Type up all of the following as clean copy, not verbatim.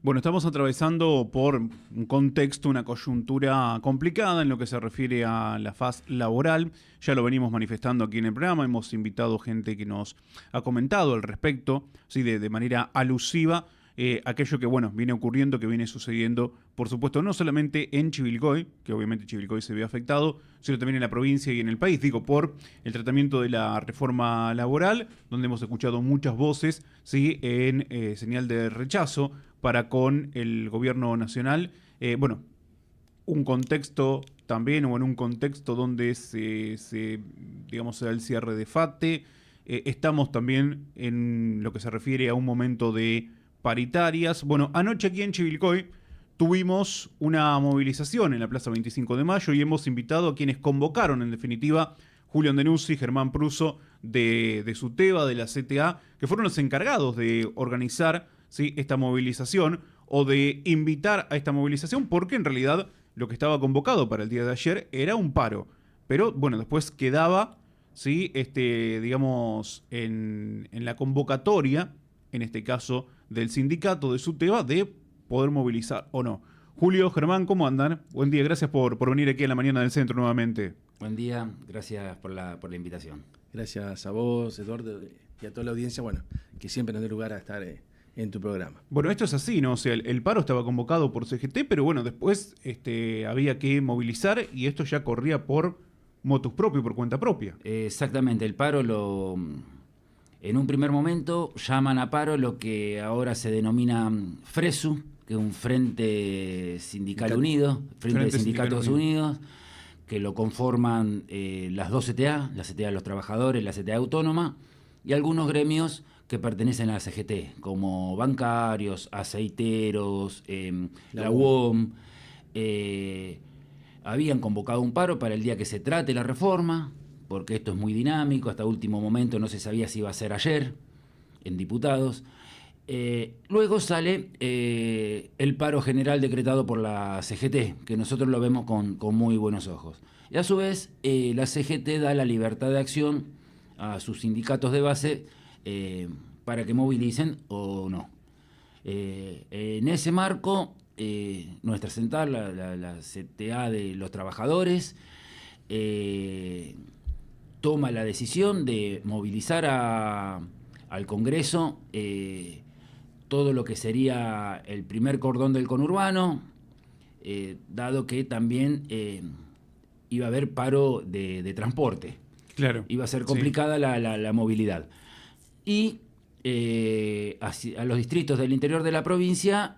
Bueno, estamos atravesando por un contexto, una coyuntura complicada en lo que se refiere a la faz laboral. Ya lo venimos manifestando aquí en el programa, hemos invitado gente que nos ha comentado al respecto, ¿sí? de manera alusiva, aquello que bueno viene ocurriendo, que viene sucediendo, por supuesto, no solamente en Chivilcoy, que obviamente Chivilcoy se ve afectado, sino también en la provincia y en el país, digo, por el tratamiento de la reforma laboral, donde hemos escuchado muchas voces, ¿sí? en señal de rechazo para con el gobierno nacional. Bueno, un contexto también, o en un contexto donde digamos, se da el cierre de FATE. Estamos también en lo que se refiere a un momento de paritarias. Bueno, anoche aquí en Chivilcoy tuvimos una movilización en la Plaza 25 de Mayo y hemos invitado a quienes convocaron, en definitiva, Julio Andenuzzi, Germán Pruso de SUTEBA, de la CTA, que fueron los encargados de organizar, ¿sí? esta movilización o de invitar a esta movilización, porque en realidad lo que estaba convocado para el día de ayer era un paro. Pero bueno, después quedaba, ¿sí? digamos, en la convocatoria, en este caso del sindicato de SUTEBA, de poder movilizar o no. Julio, Germán, ¿cómo andan? Buen día, gracias por venir aquí a la mañana del centro nuevamente. Buen día, gracias por la invitación. Gracias a vos, Eduardo, y a toda la audiencia, bueno, que siempre nos dé lugar a estar en tu programa. Bueno, esto es así, ¿no? O sea, el paro estaba convocado por CGT, pero bueno, después había que movilizar y esto ya corría por motus propio, por cuenta propia. Exactamente, el paro en un primer momento llaman a paro lo que ahora se denomina FRESU, que es un Frente Sindical Unido, Frente de Sindicatos Unidos, que lo conforman las dos CTA, la CTA de los Trabajadores, la CTA Autónoma, y algunos gremios que pertenecen a la CGT, como bancarios, aceiteros, la UOM. Habían convocado un paro para el día que se trate la reforma, porque esto es muy dinámico, hasta último momento no se sabía si iba a ser ayer, en diputados. Luego sale el paro general decretado por la CGT, que nosotros lo vemos con muy buenos ojos. Y a su vez, la CGT da la libertad de acción a sus sindicatos de base para que movilicen o no. En ese marco, nuestra central, la CTA de los Trabajadores, toma la decisión de movilizar al Congreso todo lo que sería el primer cordón del conurbano, dado que también iba a haber paro de transporte. Claro. Iba a ser complicada, sí, la movilidad. Y a los distritos del interior de la provincia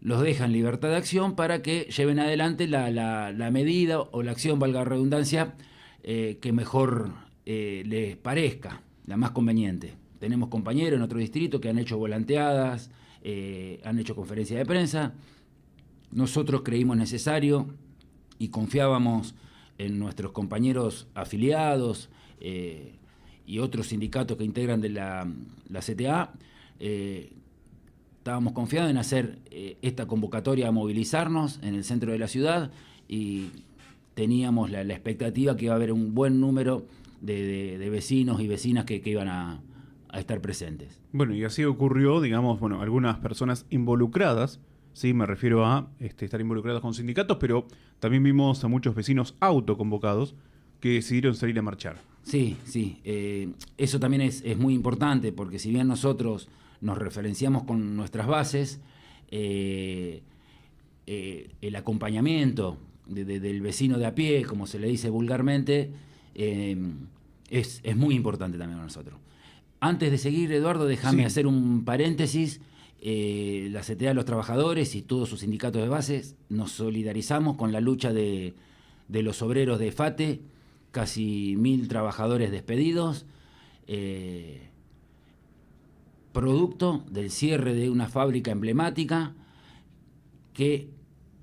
los dejan libertad de acción para que lleven adelante la medida o la acción, valga la redundancia, que mejor les parezca, la más conveniente. Tenemos compañeros en otro distrito que han hecho volanteadas, han hecho conferencias de prensa. Nosotros creímos necesario y confiábamos en nuestros compañeros afiliados y otros sindicatos que integran de la CTA. Estábamos confiados en hacer esta convocatoria a movilizarnos en el centro de la ciudad y teníamos la expectativa que iba a haber un buen número de vecinos y vecinas que iban a estar presentes. Bueno, y así ocurrió, digamos, bueno, algunas personas involucradas, sí, me refiero a estar involucradas con sindicatos, pero también vimos a muchos vecinos autoconvocados que decidieron salir a marchar. Sí, sí, eso también es muy importante, porque si bien nosotros nos referenciamos con nuestras bases, el acompañamiento del vecino de a pie, como se le dice vulgarmente, es muy importante también para nosotros. Antes de seguir, Eduardo, déjame hacer un paréntesis. La CTA de los Trabajadores y todos sus sindicatos de bases nos solidarizamos con la lucha de los obreros de FATE, casi 1.000 trabajadores despedidos, producto del cierre de una fábrica emblemática que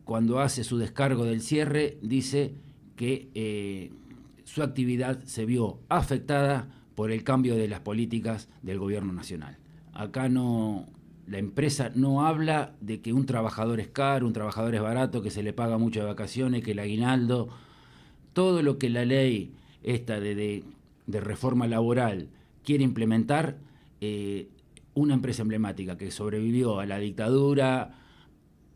cuando hace su descargo del cierre dice que su actividad se vio afectada por el cambio de las políticas del gobierno nacional. Acá la empresa no habla de que un trabajador es caro, un trabajador es barato, que se le paga mucho de vacaciones, que el aguinaldo, todo lo que la ley esta de reforma laboral quiere implementar, una empresa emblemática que sobrevivió a la dictadura,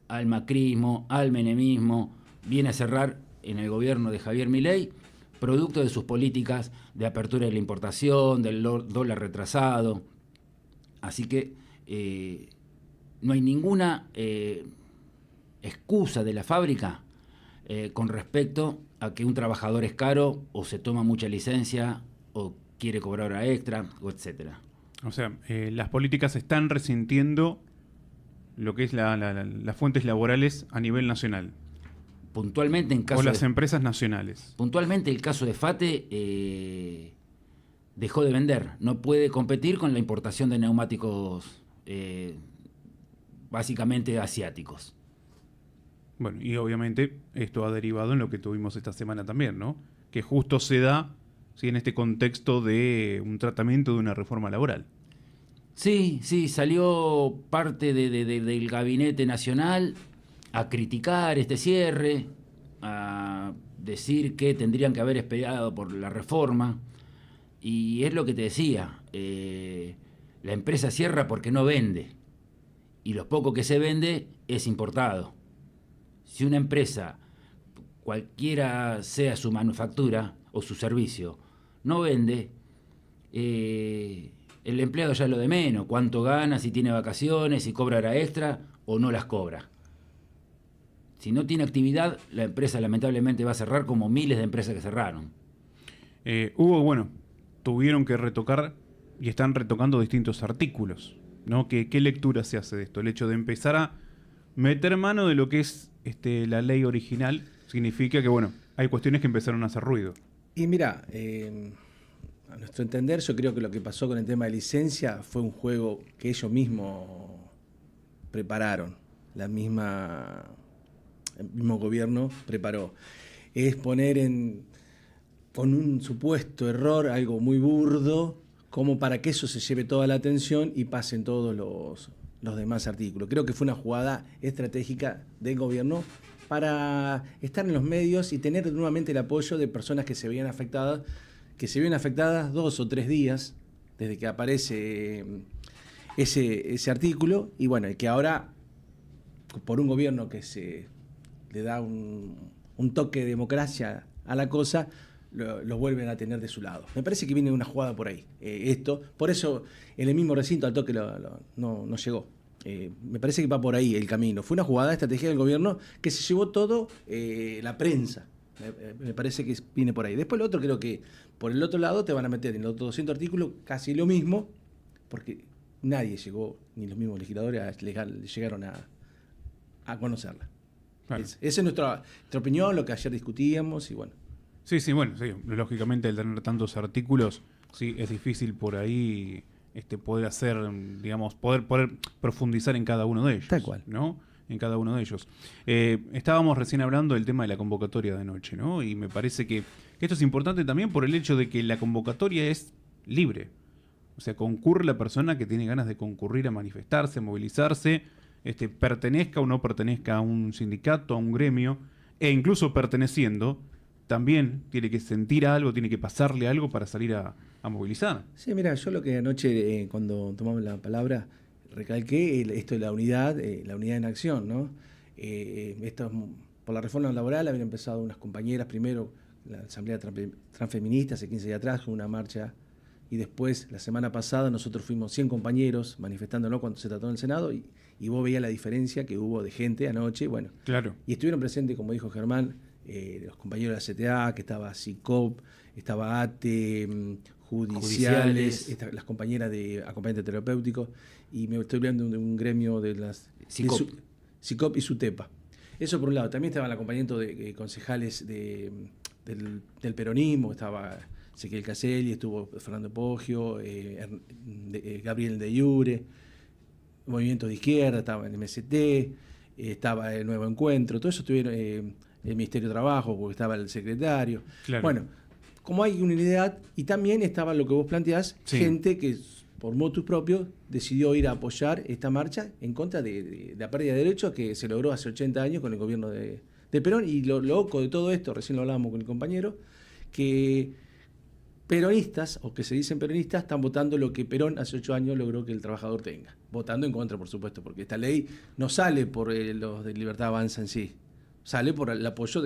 al macrismo, al menemismo, viene a cerrar en el gobierno de Javier Milei, producto de sus políticas de apertura de la importación, del dólar retrasado. Así que no hay ninguna excusa de la fábrica con respecto a que un trabajador es caro o se toma mucha licencia o quiere cobrar hora extra, o etcétera. O sea, las políticas están resintiendo lo que es las fuentes laborales a nivel nacional. Puntualmente en caso o las empresas nacionales. Puntualmente el caso de FATE dejó de vender. No puede competir con la importación de neumáticos básicamente asiáticos. Bueno, y obviamente esto ha derivado en lo que tuvimos esta semana también, ¿no? Que justo se da, ¿sí?, en este contexto de un tratamiento de una reforma laboral. Sí, salió parte del Gabinete Nacional a criticar este cierre, a decir que tendrían que haber esperado por la reforma. Y es lo que te decía, la empresa cierra porque no vende. Y lo poco que se vende es importado. Si una empresa, cualquiera sea su manufactura o su servicio, no vende, el empleado ya es lo de menos. Cuánto gana, si tiene vacaciones, si cobra hora extra o no las cobra. Si no tiene actividad, la empresa lamentablemente va a cerrar, como miles de empresas que cerraron. Tuvieron que retocar y están retocando distintos artículos, ¿no? ¿Qué lectura se hace de esto? El hecho de empezar a meter mano de lo que es la ley original significa que, hay cuestiones que empezaron a hacer ruido. Y mira, a nuestro entender, yo creo que lo que pasó con el tema de licencia fue un juego que ellos mismos prepararon, el mismo gobierno preparó. Es poner con un supuesto error algo muy burdo, como para que eso se lleve toda la atención y pasen todos los demás artículos. Creo que fue una jugada estratégica del gobierno para estar en los medios y tener nuevamente el apoyo de personas que se veían afectadas 2 o 3 días desde que aparece ese artículo, y que ahora, por un gobierno que le da un toque de democracia a la cosa, lo vuelven a tener de su lado. Me parece que viene una jugada por ahí, por eso en el mismo recinto al toque no llegó. Me parece que va por ahí el camino. Fue una jugada de estrategia del gobierno que se llevó todo la prensa. Me parece que viene por ahí. Después lo otro, creo que por el otro lado te van a meter en los otros 200 artículos casi lo mismo, porque nadie llegó, ni los mismos legisladores llegaron a conocerla. Claro. Esa es nuestra opinión, lo que ayer discutíamos y bueno. Sí, lógicamente al tener tantos artículos, sí, es difícil por ahí poder hacer, digamos, poder profundizar en cada uno de ellos. Tal cual. ¿No? En cada uno de ellos. Estábamos recién hablando del tema de la convocatoria de noche, ¿no? Y me parece que esto es importante también por el hecho de que la convocatoria es libre. O sea, concurre la persona que tiene ganas de concurrir a manifestarse, a movilizarse, pertenezca o no pertenezca a un sindicato, a un gremio, e incluso perteneciendo, también tiene que sentir algo, tiene que pasarle algo para salir a movilizar. Sí, mira, yo lo que anoche, cuando tomamos la palabra, recalqué esto de la unidad en acción, ¿no? Esto, por la reforma laboral habían empezado unas compañeras, primero la Asamblea Transfeminista hace 15 días atrás con una marcha, y después la semana pasada nosotros fuimos 100 compañeros manifestándonos cuando se trató en el Senado, y vos veías la diferencia que hubo de gente anoche, Claro. Y estuvieron presentes, como dijo Germán, los compañeros de la CTA, que estaba CICOP, estaba ATE, judiciales. Las compañeras de acompañante terapéutico, y me estoy hablando de un gremio de las CICOP y SUTEPA. Eso por un lado. También estaba el acompañamiento de concejales del peronismo, estaba Ezequiel Caselli, estuvo Fernando Poggio, Gabriel de Iure, Movimiento de Izquierda, estaba el MST, estaba el Nuevo Encuentro, todo eso estuvieron, el Ministerio de Trabajo, porque estaba el secretario. Claro. Bueno, como hay unidad, y también estaba lo que vos planteás, sí, gente que por motus propio decidió ir a apoyar esta marcha en contra de la pérdida de derechos que se logró hace 80 años con el gobierno de Perón. Y lo loco de todo esto, recién lo hablábamos con el compañero, que peronistas, o que se dicen peronistas, están votando lo que Perón hace 8 años logró que el trabajador tenga. Votando en contra, por supuesto, porque esta ley no sale por los de Libertad Avanza en sí, sale por el apoyo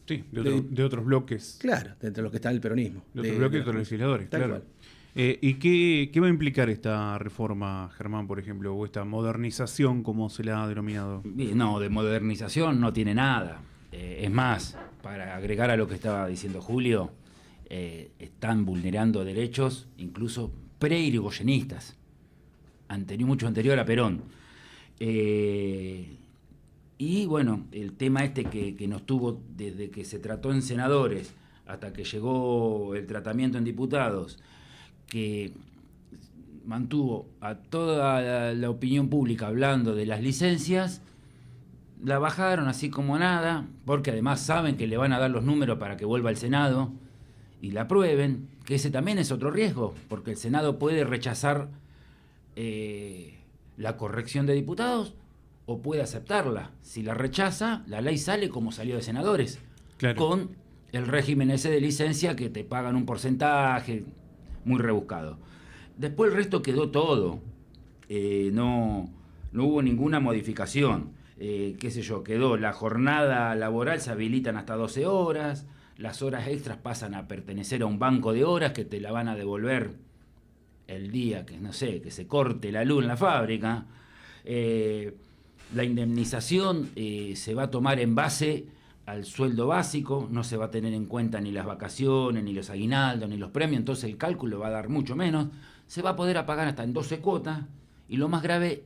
Sí, de otros bloques. Claro, de entre los que está el peronismo. De otros bloques de los legisladores, Tal claro. cual. ¿Y qué va a implicar esta reforma, Germán, por ejemplo, o esta modernización, como se la ha denominado? No, de modernización no tiene nada. Es más, para agregar a lo que estaba diciendo Julio, están vulnerando derechos incluso pre-irigoyenistas, mucho anterior a Perón. Y bueno, el tema que nos tuvo desde que se trató en senadores hasta que llegó el tratamiento en diputados, que mantuvo a toda la opinión pública hablando de las licencias, la bajaron así como nada, porque además saben que le van a dar los números para que vuelva al Senado y la aprueben, que ese también es otro riesgo, porque el Senado puede rechazar la corrección de diputados o puede aceptarla. Si la rechaza, la ley sale como salió de senadores, Claro. con el régimen ese de licencia que te pagan un porcentaje muy rebuscado. Después el resto quedó todo. No hubo ninguna modificación. Qué sé yo, quedó la jornada laboral, se habilitan hasta 12 horas, las horas extras pasan a pertenecer a un banco de horas que te la van a devolver el día que, no sé, que se corte la luz en la fábrica. La indemnización se va a tomar en base al sueldo básico, no se va a tener en cuenta ni las vacaciones, ni los aguinaldos, ni los premios, entonces el cálculo va a dar mucho menos. Se va a poder pagar hasta en 12 cuotas, y lo más grave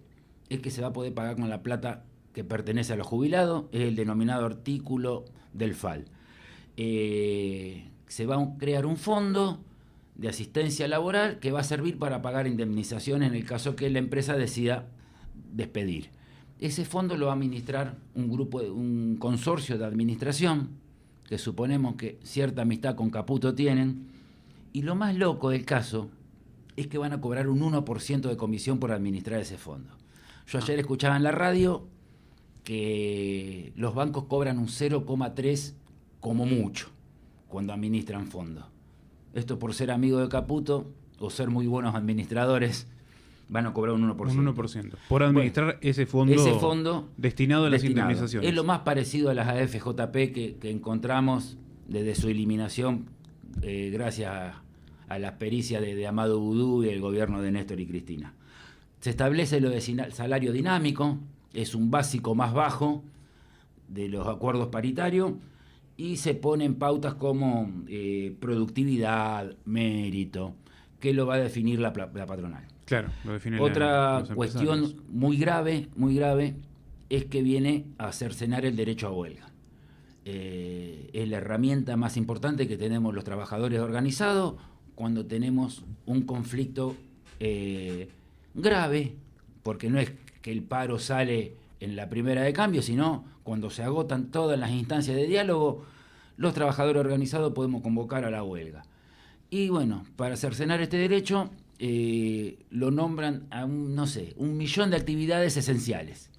es que se va a poder pagar con la plata que pertenece a los jubilados, es el denominado artículo del FAL. Se va a crear un fondo de asistencia laboral que va a servir para pagar indemnizaciones en el caso que la empresa decida despedir. Ese fondo lo va a administrar un consorcio de administración, que suponemos que cierta amistad con Caputo tienen, y lo más loco del caso es que van a cobrar un 1% de comisión por administrar ese fondo. Yo ayer escuchaba en la radio que los bancos cobran un 0,3 como mucho cuando administran fondos. Esto por ser amigo de Caputo o ser muy buenos administradores, van a cobrar un 1%. Un 1%. Por administrar ese fondo destinado a las indemnizaciones. Es lo más parecido a las AFJP que encontramos desde su eliminación, gracias a las pericias de Amado Vudú y el gobierno de Néstor y Cristina. Se establece lo de salario dinámico, es un básico más bajo de los acuerdos paritarios, y se ponen pautas como productividad, mérito, que lo va a definir la patronal. Claro, lo define Otra los cuestión empresarios. muy grave, es que viene a cercenar el derecho a huelga. Es la herramienta más importante que tenemos los trabajadores organizados cuando tenemos un conflicto grave, porque no es que el paro sale en la primera de cambio, sino cuando se agotan todas las instancias de diálogo, los trabajadores organizados podemos convocar a la huelga. Y bueno, para cercenar este derecho, lo nombran a un millón de actividades esenciales.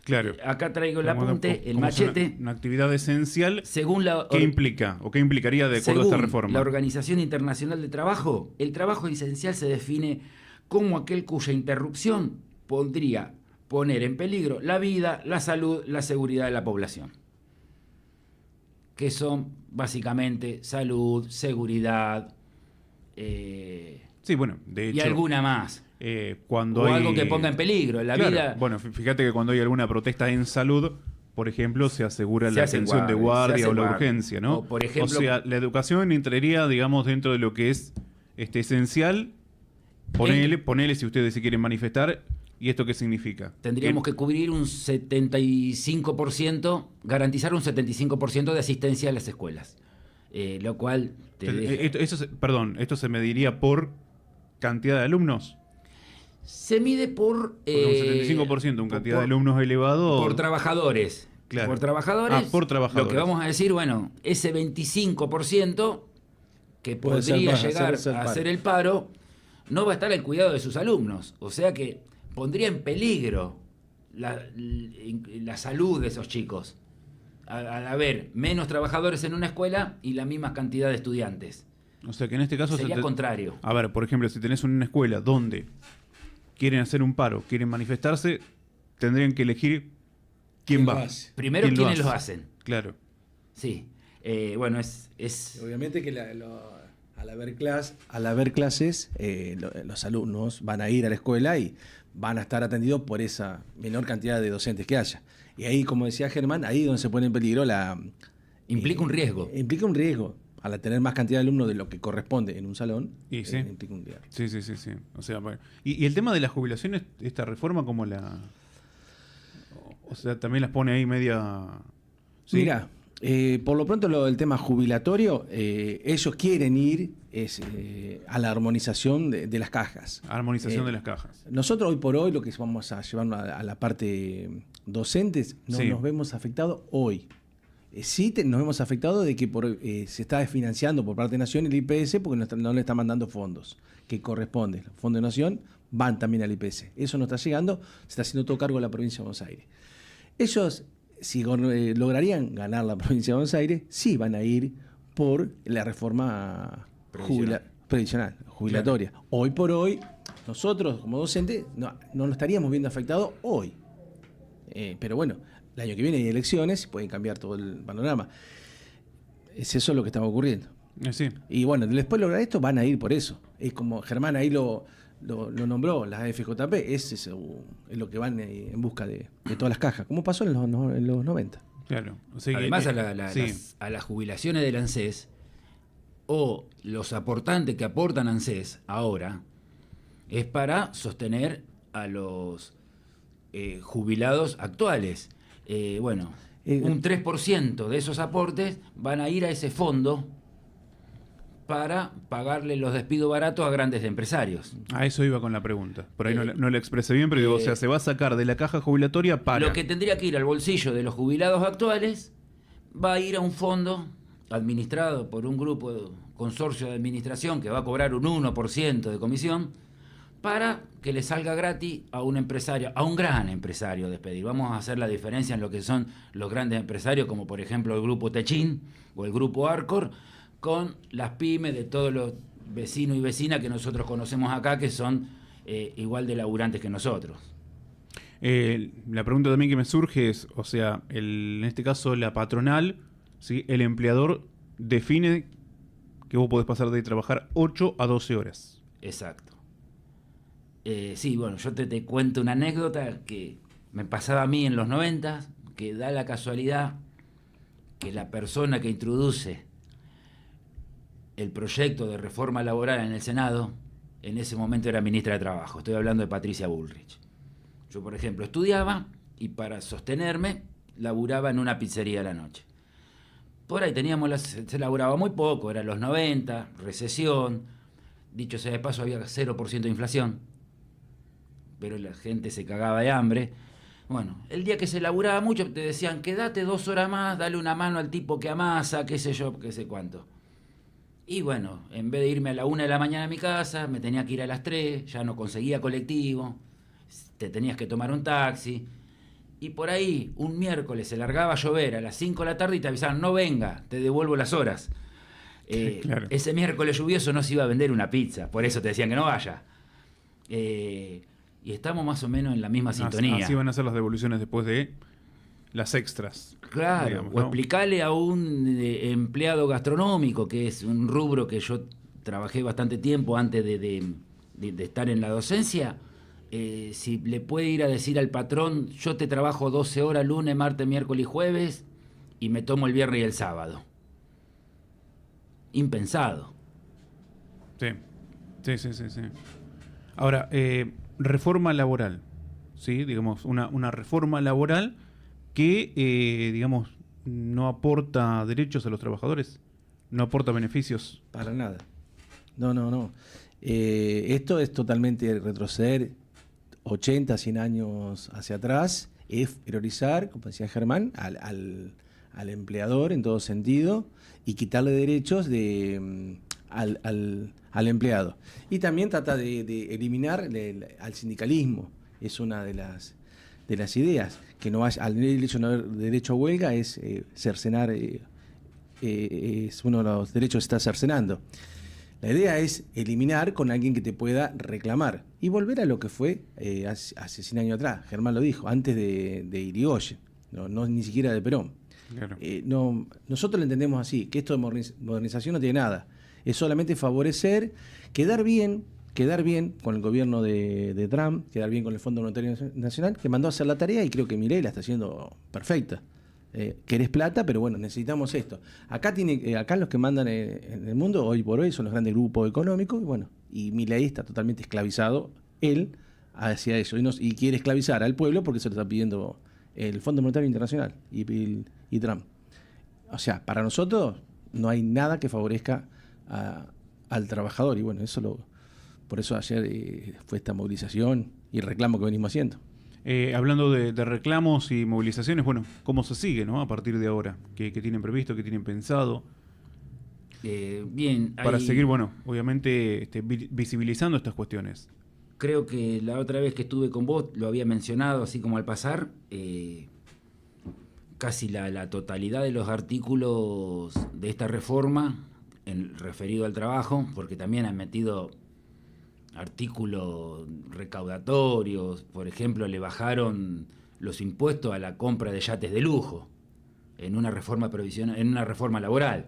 Claro. Acá traigo el apunte, el Como es machete. una actividad esencial. Según la ¿Qué implica o qué implicaría de acuerdo a esta según reforma? la Organización Internacional de Trabajo, el trabajo esencial se define como aquel cuya interrupción podría poner en peligro la vida, la salud, la seguridad de la población. Que son básicamente salud, seguridad, Sí, bueno, de hecho. y alguna más. Cuando O hay algo que ponga en peligro la Claro, vida. Bueno, fíjate que cuando hay alguna protesta en salud, por ejemplo, se asegura Se la hace atención de guardia, se guardia hace o la guardia. urgencia, ¿no? O, por ejemplo, o sea, la educación entraría, digamos, dentro de lo que es esencial. Ponele si ustedes se quieren manifestar. ¿Y esto qué significa? Tendríamos que cubrir un 75%, garantizar un 75% de asistencia a las escuelas. Lo cual te deja... Esto se mediría por cantidad de alumnos. Se mide por... Porque un 75%, una cantidad de alumnos elevado. Por trabajadores. Claro. Por trabajadores. Por trabajadores. Lo que vamos a decir, bueno, ese 25% que Puede podría ser llegar hacer a paro. hacer el paro, no va a estar al cuidado de sus alumnos. O sea que pondría en peligro la salud de esos chicos. Al haber menos trabajadores en una escuela y la misma cantidad de estudiantes. O sea que en este caso... Sería contrario. A ver, por ejemplo, si tenés una escuela donde quieren hacer un paro, quieren manifestarse, tendrían que elegir quién ¿Quién va. lo hace? Primero, ¿Quién lo ¿quiénes hace? lo hacen? Claro. Sí. Bueno, es Obviamente que al haber clases, los alumnos van a ir a la escuela y van a estar atendidos por esa menor cantidad de docentes que haya. Y ahí, como decía Germán, ahí es donde se pone en peligro implica un riesgo. Implica un riesgo. Al tener más cantidad de alumnos de lo que corresponde en un salón, Y sí. implica un riesgo. Sí. O sea, bueno. Y el tema de las jubilaciones, esta reforma, ¿cómo la...? O sea, también las pone ahí media... ¿sí? Mira, por lo pronto el tema jubilatorio, ellos quieren ir a la armonización de las cajas. Armonización de las cajas. Nosotros hoy por hoy lo que vamos a llevar a la parte docentes, no Sí. nos vemos afectados hoy. Sí nos vemos afectados de que se está desfinanciando por parte de Nación el IPS porque no le está mandando fondos que corresponden. Los fondos de Nación van también al IPS. Eso no está llegando, se está haciendo todo cargo de la provincia de Buenos Aires. Ellos, si lograrían ganar la provincia de Buenos Aires, sí van a ir por la reforma previsional, jubilatoria. Claro. Hoy por hoy, nosotros como docentes no nos estaríamos viendo afectados hoy. Pero bueno, el año que viene hay elecciones y pueden cambiar todo el panorama. Es eso lo que está ocurriendo. Sí. Y bueno, después de lograr esto van a ir por eso. Es como Germán ahí lo nombró, las AFJP, es lo que van en busca de todas las cajas, como pasó en los 90. Claro. O sea, además, sí. a las jubilaciones del ANSES o los aportantes que aportan ANSES ahora es para sostener a los jubilados actuales. Un 3% de esos aportes van a ir a ese fondo para pagarle los despidos baratos a grandes empresarios. A eso iba con la pregunta. Por ahí no la expresé bien, pero digo, o sea, se va a sacar de la caja jubilatoria para... Lo que tendría que ir al bolsillo de los jubilados actuales va a ir a un fondo administrado por un grupo, consorcio de administración, que va a cobrar un 1% de comisión, para que le salga gratis a un empresario, a un gran empresario despedir. Vamos a hacer la diferencia en lo que son los grandes empresarios, como por ejemplo el grupo Techín o el grupo Arcor, con las pymes de todos los vecinos y vecinas que nosotros conocemos acá, que son igual de laburantes que nosotros. La pregunta también que me surge es, o sea, en este caso la patronal, ¿sí? El empleador define que vos podés pasar de trabajar 8 a 12 horas. Exacto. Sí, bueno, yo te cuento una anécdota que me pasaba a mí en los 90, que da la casualidad que la persona que introduce el proyecto de reforma laboral en el Senado, en ese momento era ministra de Trabajo. Estoy hablando de Patricia Bullrich. Yo, por ejemplo, estudiaba y para sostenerme laburaba en una pizzería a la noche. Por ahí se laburaba muy poco, eran los 90, recesión, dicho sea de paso había 0% de inflación, pero la gente se cagaba de hambre. Bueno, el día que se laburaba mucho te decían, quédate 2 horas más, dale una mano al tipo que amasa, qué sé yo, qué sé cuánto. Y bueno, en vez de irme a la 1 de la mañana a mi casa, me tenía que ir a las 3, ya no conseguía colectivo, te tenías que tomar un taxi. Y por ahí, un miércoles se largaba a llover a las 5 de la tarde y te avisaban, no venga, te devuelvo las horas. Claro. Ese miércoles lluvioso no se iba a vender una pizza, por eso te decían que no vaya. Y estamos más o menos en la misma sintonía. Así van a ser las devoluciones después de las extras. Claro, digamos, o ¿no? explicarle a un empleado gastronómico, que es un rubro que yo trabajé bastante tiempo antes de estar en la docencia, si le puede ir a decir al patrón, yo te trabajo 12 horas lunes, martes, miércoles y jueves y me tomo el viernes y el sábado. Impensado. Sí. Ahora, reforma laboral, ¿sí? Digamos, una reforma laboral que, digamos, no aporta derechos a los trabajadores, no aporta beneficios. Para nada. No. Esto es totalmente retroceder 80, 100 años hacia atrás, es priorizar, como decía Germán, al empleador en todo sentido y quitarle derechos al empleado. Y también trata de eliminar al sindicalismo, es una de las ideas, que no haya, al hecho de no haber derecho a huelga es cercenar, es uno de los derechos que se está cercenando. La idea es eliminar con alguien que te pueda reclamar y volver a lo que fue hace 100 años atrás. Germán lo dijo, antes de Irigoyen, no ni siquiera de Perón. Claro. Nosotros lo entendemos así, que esto de modernización no tiene nada. Es solamente favorecer, quedar bien con el gobierno de Trump, quedar bien con el Fondo Monetario Nacional, que mandó a hacer la tarea y creo que Milei la está haciendo perfecta. Querés plata, pero bueno, necesitamos esto. Acá los que mandan en el mundo, hoy por hoy, son los grandes grupos económicos, y bueno, y Milei está totalmente esclavizado, él, hacia eso, y quiere esclavizar al pueblo porque se lo está pidiendo el Fondo Monetario Internacional y Trump. O sea, para nosotros no hay nada que favorezca al trabajador, y bueno, por eso ayer fue esta movilización y el reclamo que venimos haciendo. Hablando de reclamos y movilizaciones, bueno, ¿cómo se sigue, no? A partir de ahora, ¿qué tienen previsto, qué tienen pensado? Bien. Para seguir, bueno, obviamente visibilizando estas cuestiones. Creo que la otra vez que estuve con vos lo había mencionado, así como al pasar, casi la totalidad de los artículos de esta reforma referido al trabajo, porque también han metido artículos recaudatorios. Por ejemplo, le bajaron los impuestos a la compra de yates de lujo en una reforma provisional, en una reforma laboral,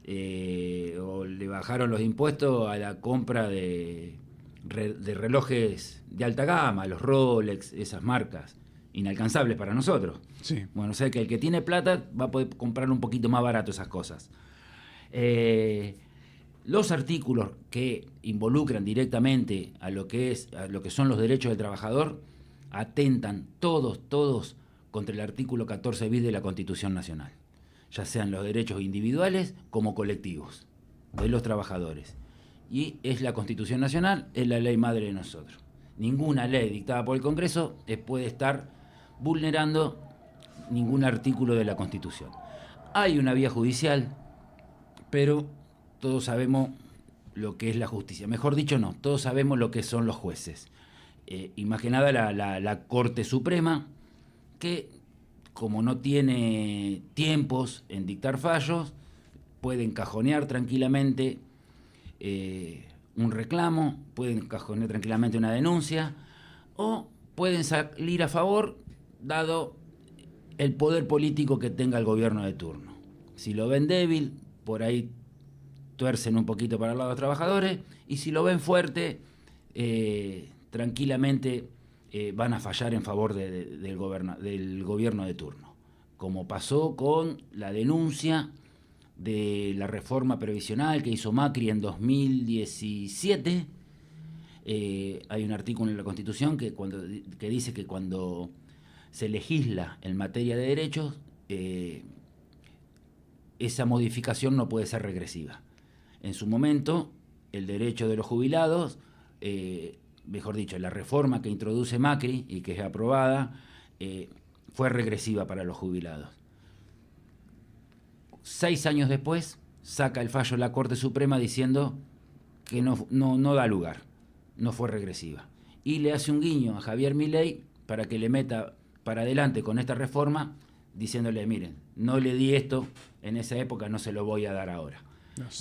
o le bajaron los impuestos a la compra de relojes de alta gama, los Rolex, esas marcas inalcanzables para nosotros. Sí. Bueno, o sea que el que tiene plata va a poder comprar un poquito más barato esas cosas. Los artículos que involucran directamente a lo que son los derechos del trabajador atentan todos contra el artículo 14 bis de la Constitución Nacional, ya sean los derechos individuales como colectivos de los trabajadores. Y es la Constitución Nacional, es la ley madre de nosotros. Ninguna ley dictada por el Congreso puede estar vulnerando ningún artículo de la Constitución. Hay una vía judicial, pero todos sabemos lo que es la justicia. Mejor dicho, no, todos sabemos lo que son los jueces. Y más que nada la Corte Suprema, que como no tiene tiempos en dictar fallos, puede encajonear tranquilamente un reclamo, pueden encajonear tranquilamente una denuncia, o pueden salir a favor, dado el poder político que tenga el gobierno de turno. Si lo ven débil, por ahí tuercen un poquito para el lado de los trabajadores, y si lo ven fuerte, tranquilamente van a fallar en favor del gobierno de turno, como pasó con la denuncia de la reforma previsional que hizo Macri en 2017. Hay un artículo en la Constitución que dice que cuando se legisla en materia de derechos, esa modificación no puede ser regresiva. En su momento, el derecho de los jubilados, mejor dicho, la reforma que introduce Macri y que es aprobada, fue regresiva para los jubilados. 6 años después, saca el fallo la Corte Suprema diciendo que no da lugar, no fue regresiva. Y le hace un guiño a Javier Milei para que le meta para adelante con esta reforma, diciéndole, miren, no le di esto en esa época, no se lo voy a dar ahora.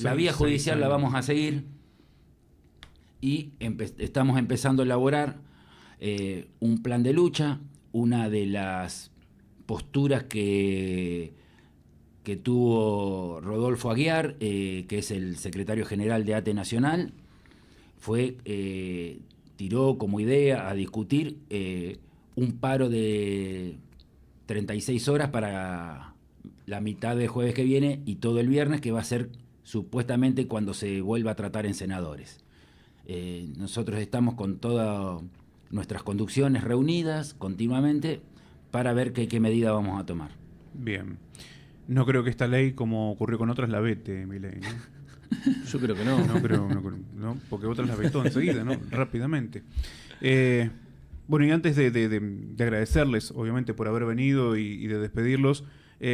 La vía judicial la vamos a seguir y estamos empezando a elaborar un plan de lucha. Una de las posturas que tuvo Rodolfo Aguiar, que es el secretario general de ATE Nacional, tiró como idea a discutir un paro de 36 horas para la mitad del jueves que viene y todo el viernes, que va a ser supuestamente cuando se vuelva a tratar en senadores. Nosotros estamos con todas nuestras conducciones reunidas continuamente para ver qué medida vamos a tomar. Bien. No creo que esta ley, como ocurrió con otras, la vete, Milei, ¿no? Yo creo que no. No creo, ¿no? Porque otras la vetó enseguida, ¿no? Rápidamente. Bueno, y antes de agradecerles, obviamente, por haber venido y de despedirlos,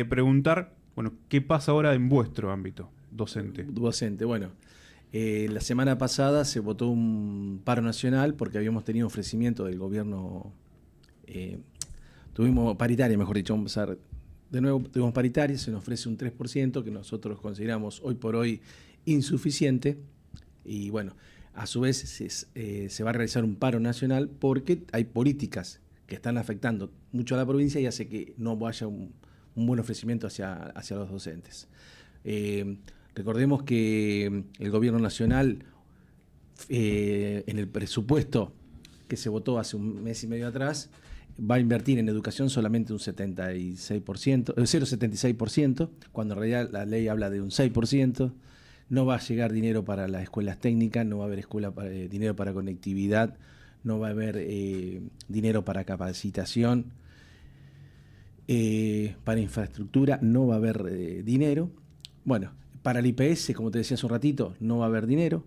preguntar, bueno, ¿qué pasa ahora en vuestro ámbito docente? Docente, bueno. La semana pasada se votó un paro nacional porque habíamos tenido ofrecimiento del gobierno, tuvimos paritaria, mejor dicho, vamos a empezar de nuevo, tuvimos paritaria, se nos ofrece un 3% que nosotros consideramos hoy por hoy insuficiente, Y bueno, a su vez se va a realizar un paro nacional porque hay políticas que están afectando mucho a la provincia y hace que no haya un buen ofrecimiento hacia los docentes. Recordemos que el gobierno nacional, en el presupuesto que se votó hace un mes y medio atrás, va a invertir en educación solamente un 0,76%, cuando en realidad la ley habla de un 6%. No va a llegar dinero para las escuelas técnicas, no va a haber dinero para conectividad, no va a haber dinero para capacitación, para infraestructura no va a haber dinero. Bueno, para el IPS, como te decía hace un ratito, no va a haber dinero.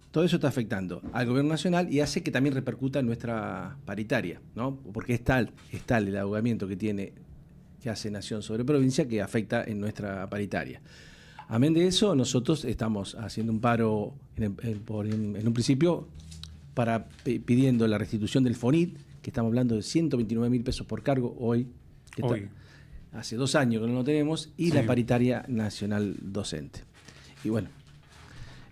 Todo eso está afectando al gobierno nacional y hace que también repercuta en nuestra paritaria, ¿no? Porque es tal el ahogamiento que hace Nación sobre provincia que afecta en nuestra paritaria. Amén de eso, nosotros estamos haciendo un paro en un principio pidiendo la restitución del FONIT, que estamos hablando de 129.000 pesos por cargo hoy. Hace 2 años que no lo tenemos, y la paritaria nacional docente. Y bueno,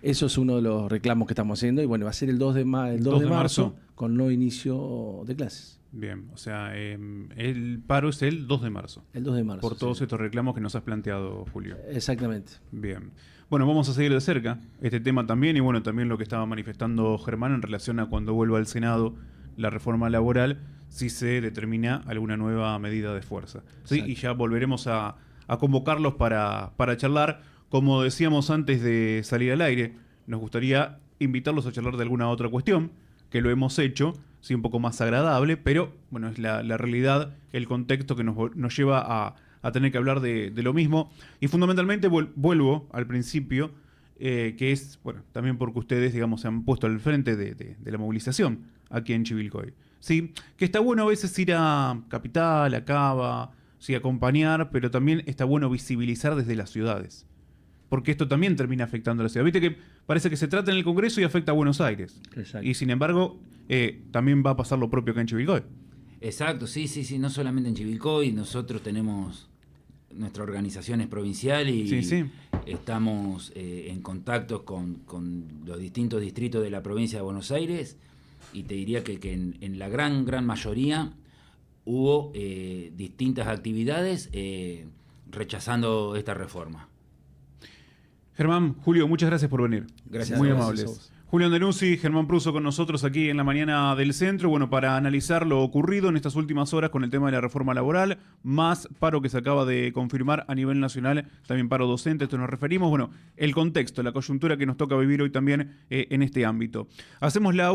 eso es uno de los reclamos que estamos haciendo, y bueno, va a ser el 2 de marzo con no inicio de clases. Bien, o sea, el paro es el 2 de marzo. El 2 de marzo. Por todos estos reclamos que nos has planteado, Julio. Exactamente. Bien. Bueno, vamos a seguir de cerca este tema también, y bueno, también lo que estaba manifestando Germán en relación a cuando vuelva al Senado la reforma laboral, si se determina alguna nueva medida de fuerza. ¿Sí? Y ya volveremos a convocarlos para charlar. Como decíamos antes de salir al aire, nos gustaría invitarlos a charlar de alguna otra cuestión, que lo hemos hecho, sí, un poco más agradable, pero bueno, es la realidad, el contexto que nos lleva a tener que hablar de lo mismo. Y fundamentalmente vuelvo al principio, que es, bueno, también porque ustedes, digamos, se han puesto al frente de la movilización aquí en Chivilcoy. Sí, que está bueno a veces ir a Capital, a Cava, sí, acompañar, pero también está bueno visibilizar desde las ciudades. Porque esto también termina afectando a la ciudad. Viste que parece que se trata en el Congreso y afecta a Buenos Aires. Exacto. Y sin embargo, también va a pasar lo propio acá en Chivilcoy. Exacto, sí, no solamente en Chivilcoy, nosotros tenemos nuestra organización es provincial y estamos en contacto con los distintos distritos de la provincia de Buenos Aires, y te diría que en la gran mayoría hubo distintas actividades rechazando esta reforma. Germán, Julio, muchas gracias por venir. Gracias. Muy a amables. Julio Andeluzzi, Germán Pruso con nosotros aquí en la mañana del centro, bueno, para analizar lo ocurrido en estas últimas horas con el tema de la reforma laboral, más paro que se acaba de confirmar a nivel nacional, también paro docente, esto nos referimos, bueno, el contexto, la coyuntura que nos toca vivir hoy también en este ámbito. Hacemos la